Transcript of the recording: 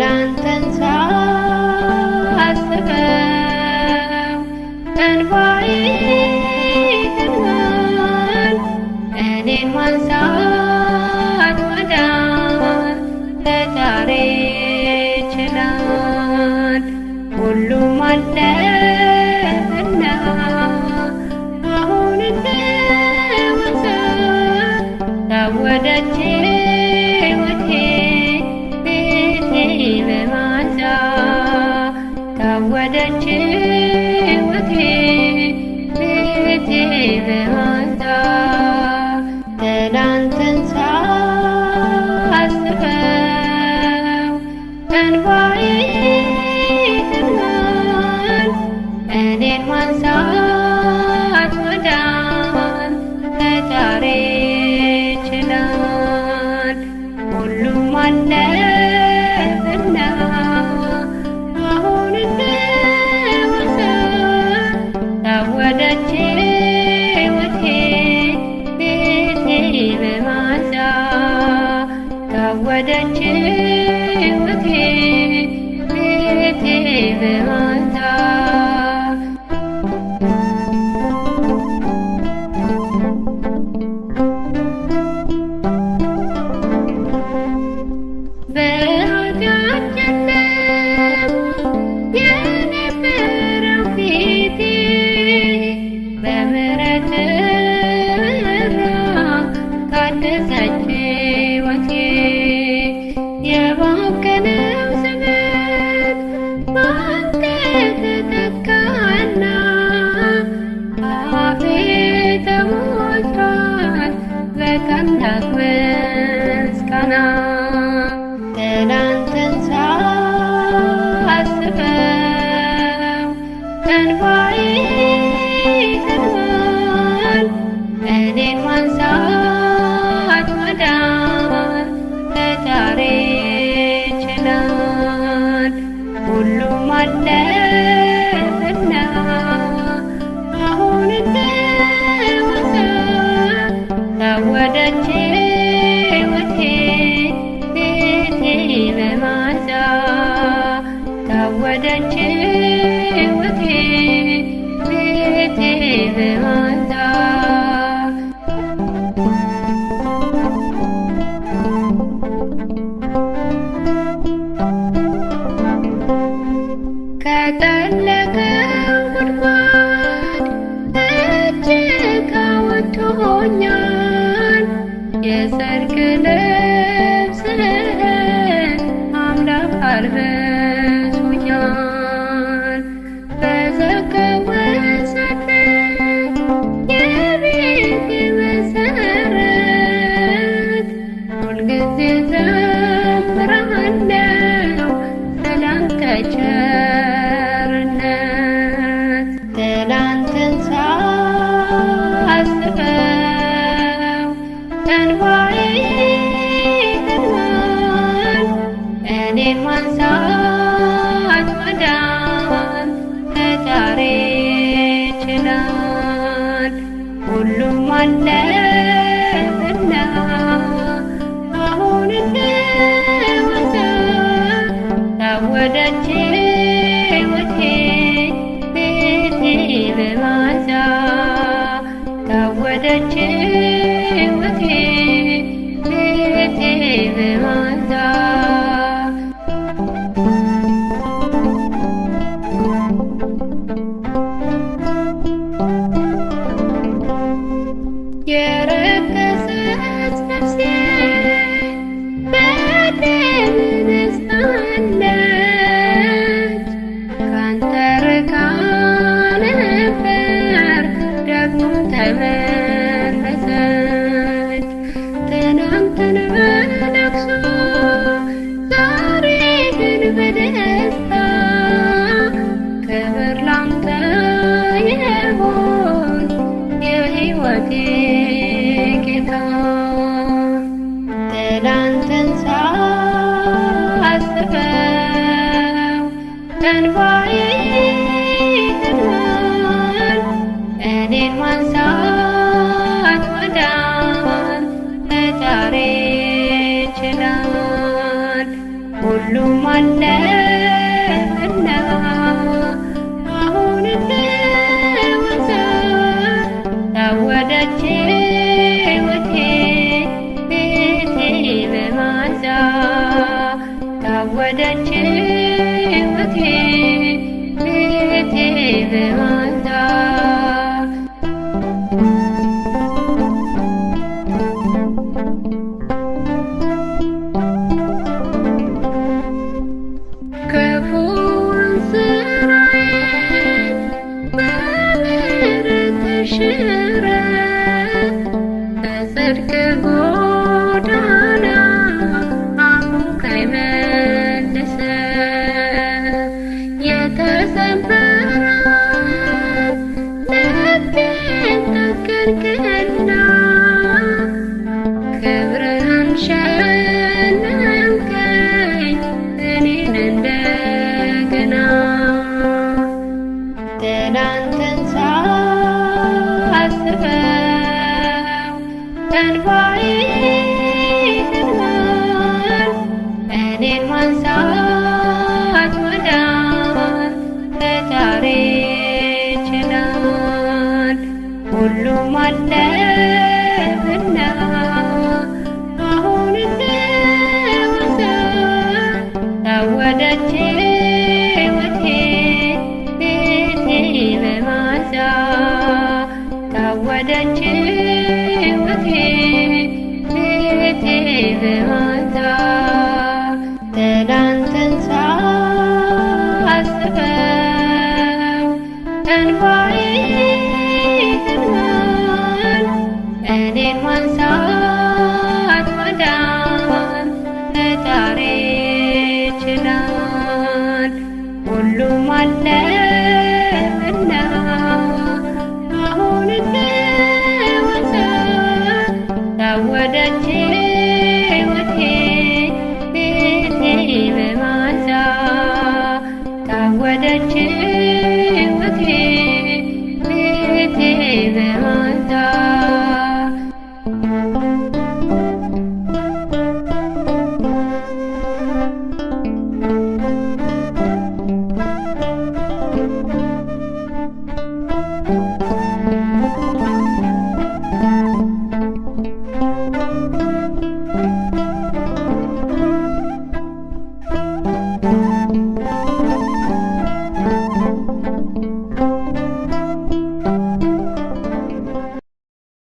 ትላንትን ሳስበው እንባዬ ይቀድማል። እኔን ማንሳት ማዳን ፈጣሪ ይችላል። ሁሉም አለፈና አሁን እንደዋዛ ታወደች ሕይወቴ ቤቴ በማዛ ታወደች ሕይወቴ ቤቴ በማዛ ትላንትን ሳስበው እንባዬ ይቀድማል። እኔን ማንሳት ማዳን ፈጣሪ ይችላል። ሁሉም አለፈና አሁን እንደዋዛ ታወደች ሕይወቴ ቤቴ በማዛ ታወደች ሕይወቴ ቤቴ በማዛ በኃጢአት ጨለማ የነበረው ፊቴ በምሕረት በራ ታደሰች ሕይወቴ። የባከነው ዘመን ባንተ ተተካና አፌ ተሞልቷል በታላቅ ምስጋና። ትላንትን ሳስበው እንባዬ ይቀድማል። እኔን ማንሳት ማዳን ፈጣሪ ይችላል። ሁሉም አለፈና አሁን እንደዋዛ ታወደች ሕይወቴ ቤቴ በማዛ ታወደች ሕይወቴ ቤቴ በማዛ ከጠለቀው ጉድጓድ እጅግ አውጥቶኛል። የጽድቅ ልብስህን አምላክ አልብሶኛል። በዘጋው ወሰን የቤቴ መሠረት ሁልጊዜ ዘምራለሁ ስላንተ ቸርነት። ትላንትን ሳስበው እንባዬ ይቀድማል። እኔን ማንሳት ማዳን ፈጣሪ ይችላል። ሁሉም አለፈና አሁን እንደዋዛ ታወደች ሕይወቴ ቤቴ በማዛ ታወደች ሕይወቴ ቤቴ በማዛ የረከሰች ነፍሴ በደም ነጻለች። ካንተ ርቃ ነበር ደግሞ ተመለሰች። ሁሉም አለፈና አሁን እንደዋዛ ታወደች ሕይወቴ ቤቴ በመዓዛ ታወደች ሕይወቴ ቤቴ በመዓዛ ክፉን ስራዬን በምሕረት ተሽረ በጽድቅ ጎዳና አቁምከኝ መልሰ የተሰበረ ልቤን ጠገንክና ክብርህን ሸለምከኝ እኔን እንደገና ትናንትን ሳስበው እንባዬ ይዘንባል እኔን ማንሳት ወዳን ፈጣሪ ይችላል ሁሉም አለፈና አሁን እንደዋዛ ታወደች ሕይወቴ ቤቴ በመዓዛ ታወደች ሕይወቴ ቤቴ በመዓዛ ትናንትን ሳስበው እንባዬ ይዘንባል እኔን ማንሳት ወዳን ፈጣሪ ይችላል ሁሉም አለፈና አሁን እንደዋዛ ታወደች ሕይወቴ ቤቴ በመዓዛ ታወደች ሕይወቴ ቤቴ በመዓዛ